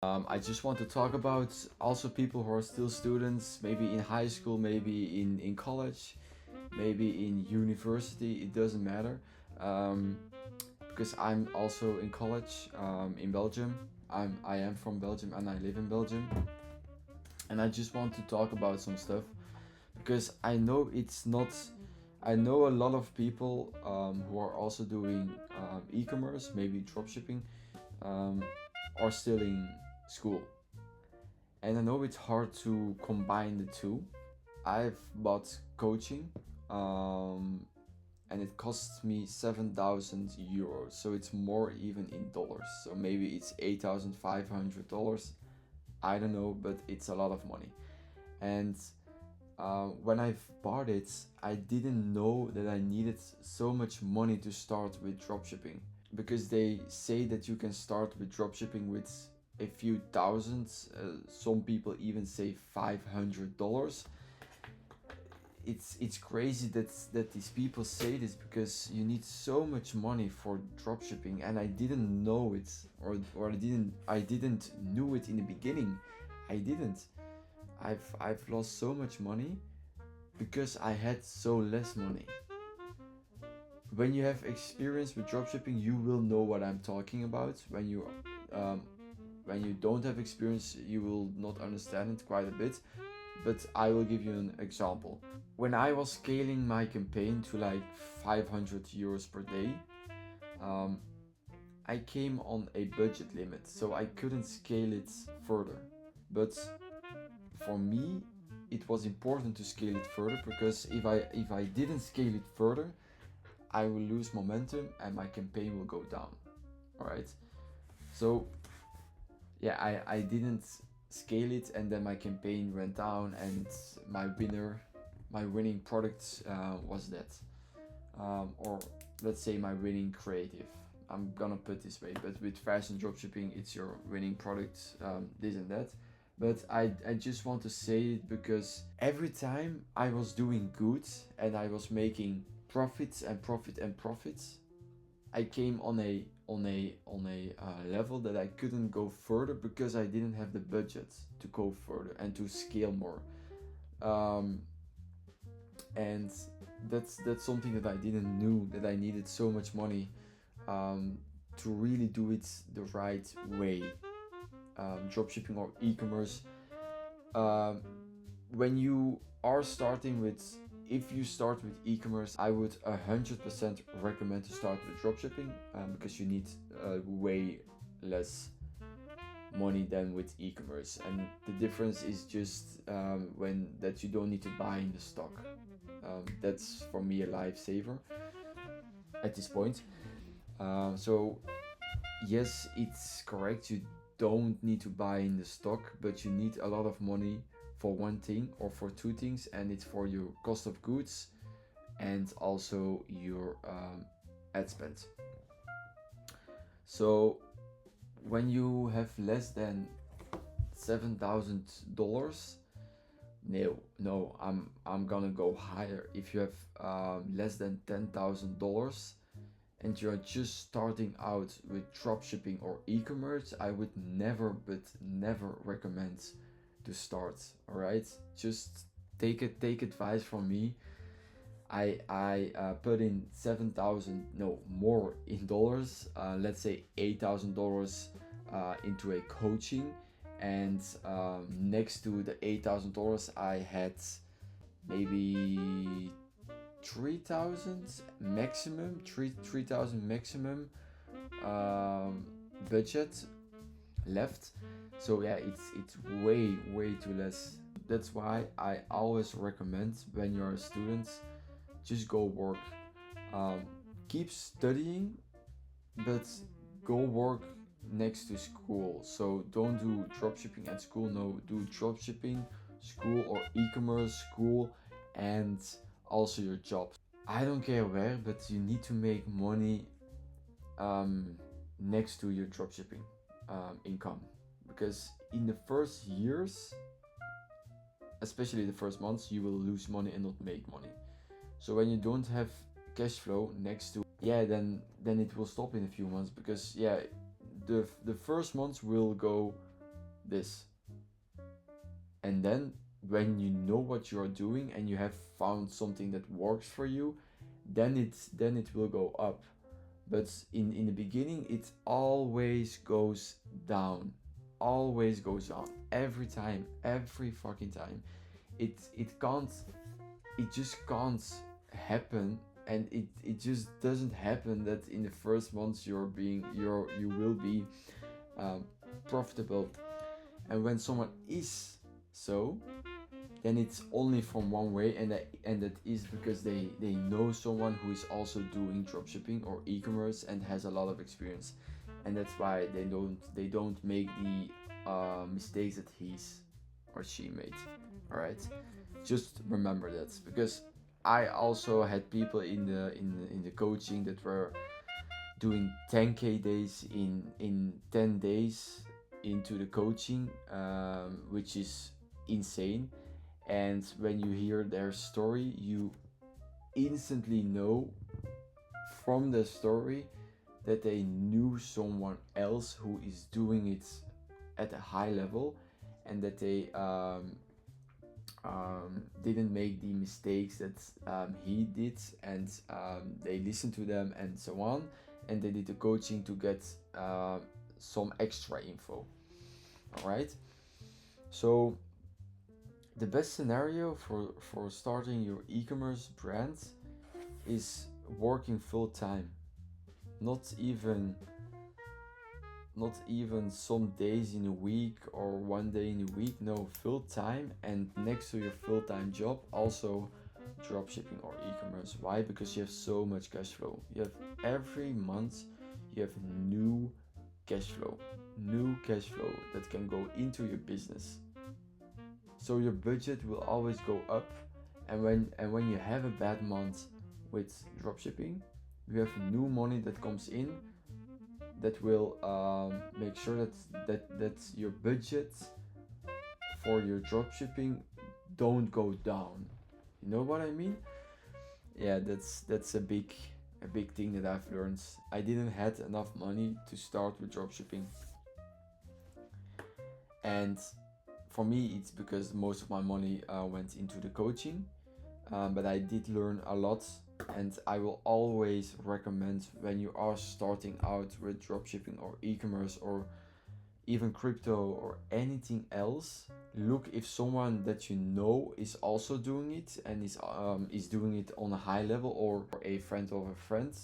I just want to talk about also people who are still students, maybe in high school, maybe in college, maybe in university, it doesn't matter. Because I'm also in college in Belgium. I am from Belgium and I live in Belgium. And I just want to talk about some stuff because I know it's not. I know a lot of people who are also doing e-commerce, maybe dropshipping, um, are still in school. And I know it's hard to combine the two. I've bought coaching, um, and it costs me 7,000 euros. So it's more even in dollars. So maybe it's $8,500. I don't know, but it's a lot of money. And when I bought it, I didn't know that I needed so much money to start with dropshipping, because they say that you can start with dropshipping with a few thousand. Some people even say $500. It's crazy that these people say this, because you need so much money for dropshipping, and I didn't know it, or I didn't knew it in the beginning. I didn't. I've lost so much money because I had so less money. When you have experience with dropshipping, you will know what I'm talking about. Um, when you don't have experience, you will not understand it quite a bit. But I will give you an example. When I was scaling my campaign to like 500 euros per day, um, I came on a budget limit, so I couldn't scale it further. But for me, it was important to scale it further, because if I didn't scale it further, I will lose momentum and my campaign will go down. All right. So yeah, I didn't scale it, and then my campaign went down, and my winning product was that, or let's say my winning creative. I'm gonna put this way, but with fashion dropshipping, it's your winning product, this and that. But I just want to say it because every time I was doing good and I was making profits and profits, I came on a level that I couldn't go further, because I didn't have the budget to go further and to scale more. Um, and that's something that I didn't knew, that I needed so much money um, to really do it the right way. Dropshipping or e-commerce. Um, when you are starting with, if you start with e-commerce, I would 100% recommend to start with dropshipping, because you need way less money than with e-commerce, and the difference is just when that you don't need to buy in the stock. That's for me a lifesaver at this point. So yes, it's correct, you don't need to buy in the stock, but you need a lot of money for one thing or for two things, and it's for your cost of goods and also your ad spend. So when you have less than $7,000, no, I'm gonna go higher. If you have less than $10,000 and you're just starting out with dropshipping or e-commerce, I would never, but never recommend to start. All right, just take advice from me. I put in 7,000, no more in dollars. Let's say $8,000 into a coaching, and next to the $8,000, I had maybe 3,000 maximum, 3,000 maximum um, budget left. So yeah, it's way too less. That's why I always recommend, when you're a student, just go work. Um, Keep studying, but go work next to school. So don't do dropshipping at school. No, do dropshipping, school, or e-commerce, school, and also your job. I don't care where, but you need to make money um, next to your dropshipping income, because in the first years, especially the first months, you will lose money and not make money. So when you don't have cash flow next to, yeah, then it will stop in a few months, because yeah, the first months will go this. And then when you know what you are doing and you have found something that works for you, then it will go up. But in the beginning, it always goes down. Always goes down. Every time. Every fucking time. It can't, it just can't happen, and it just doesn't happen that in the first months you will be um, profitable. And when someone is so, then it's only from one way, and that is because they know someone who is also doing dropshipping or e-commerce and has a lot of experience, and that's why they don't make the mistakes that he's or she made. All right, just remember that, because I also had people in the coaching that were doing 10k days in 10 days into the coaching, which is insane. And when you hear their story, you instantly know from the story that they knew someone else who is doing it at a high level, and that they didn't make the mistakes that he did, and they listened to them and so on, and they did the coaching to get some extra info. All right, so the best scenario for starting your e-commerce brand is working full time. Not even some days in a week or one day in a week. No, full time, and next to your full time job also dropshipping or e-commerce. Why? Because you have so much cash flow. You have every month you have new cash flow that can go into your business. So your budget will always go up, and when you have a bad month with dropshipping, you have new money that comes in that will make sure that your budget for your dropshipping don't go down. You know what I mean? Yeah, that's a big thing that I've learned. I didn't had enough money to start with dropshipping, and for me it's because most of my money went into the coaching, but I did learn a lot. And I will always recommend, when you are starting out with dropshipping or e-commerce or even crypto or anything else, look if someone that you know is also doing it and is doing it on a high level, or a friend of a friend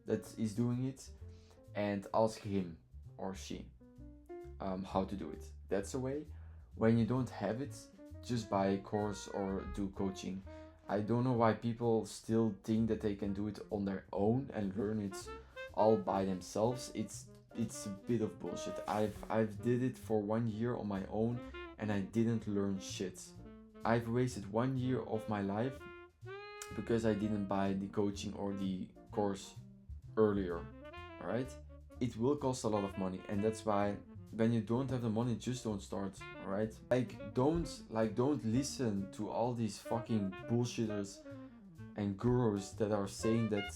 that is doing it, and ask him or she how to do it. That's a way. When you don't have it, just buy a course or do coaching. I don't know why people still think that they can do it on their own and learn it all by themselves. It's a bit of bullshit. I've did it for 1 year on my own, and I didn't learn shit. I've wasted 1 year of my life because I didn't buy the coaching or the course earlier. Alright? It will cost a lot of money, and that's why when you don't have the money, just don't start. Alright? Don't listen to all these fucking bullshitters and gurus that are saying that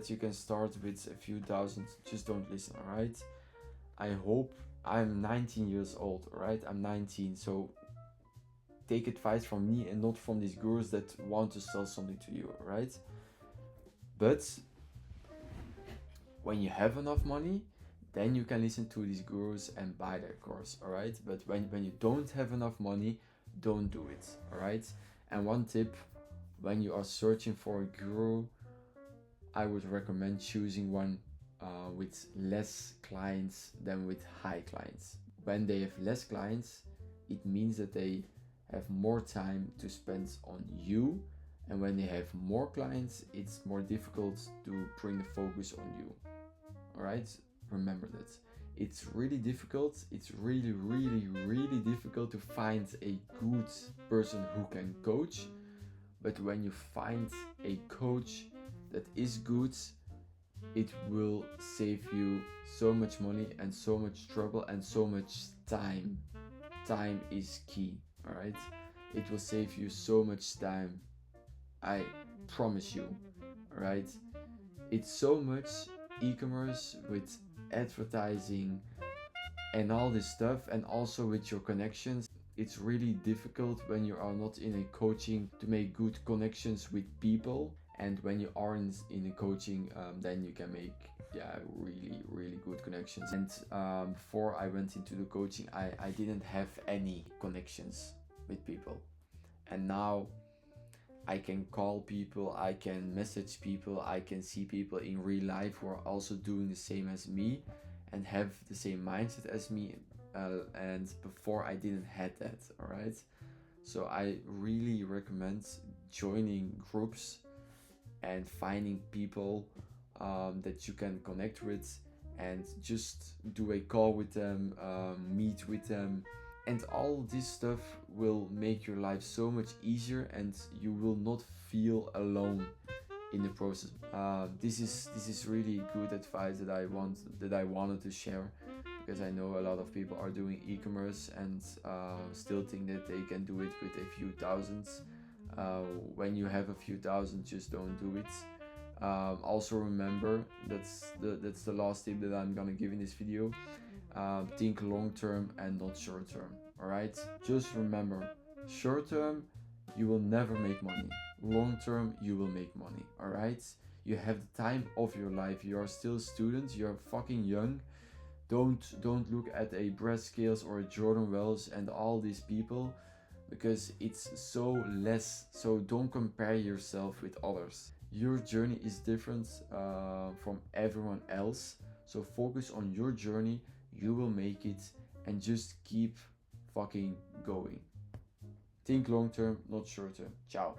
you can start with a few thousand. Just don't listen. Alright? I hope, I'm 19 years old. Alright? I'm 19, so take advice from me and not from these gurus that want to sell something to you. Alright? But when you have enough money, then you can listen to these gurus and buy their course. Alright? But when you don't have enough money, don't do it. Alright? And one tip, when you are searching for a guru, I would recommend choosing one with less clients than with high clients. When they have less clients, it means that they have more time to spend on you, and when they have more clients, it's more difficult to bring the focus on you. Alright? Remember that. It's really difficult. It's really, really, really difficult to find a good person who can coach. But when you find a coach that is good, it will save you so much money and so much trouble and so much time. Time is key. Alright? It will save you so much time. I promise you. Alright? It's so much e-commerce with advertising, and all this stuff. And also with your connections, it's really difficult when you are not in a coaching to make good connections with people. And when you are in a coaching, then you can make, yeah, really good connections. And before I went into the coaching, I didn't have any connections with people. And now I can call people, I can message people, I can see people in real life who are also doing the same as me and have the same mindset as me. And before I didn't had that, all right? So I really recommend joining groups and finding people that you can connect with, and just do a call with them, meet with them, and all this stuff will make your life so much easier, and you will not feel alone in the process. This is really good advice that I wanted to share, because I know a lot of people are doing e-commerce and still think that they can do it with a few thousands. When you have a few thousand, just don't do it. Also remember, that's the last tip that I'm gonna give in this video. Think long term and not short term. All right, just remember, short term you will never make money, long term you will make money. All right, you have the time of your life, you are still a student, you're fucking young. Don't look at a Brad Scales or a Jordan Wells and all these people, because it's so less. So don't compare yourself with others. Your journey is different from everyone else. So focus on your journey, you will make it, and just keep fucking going. Think long term, not short term. Ciao.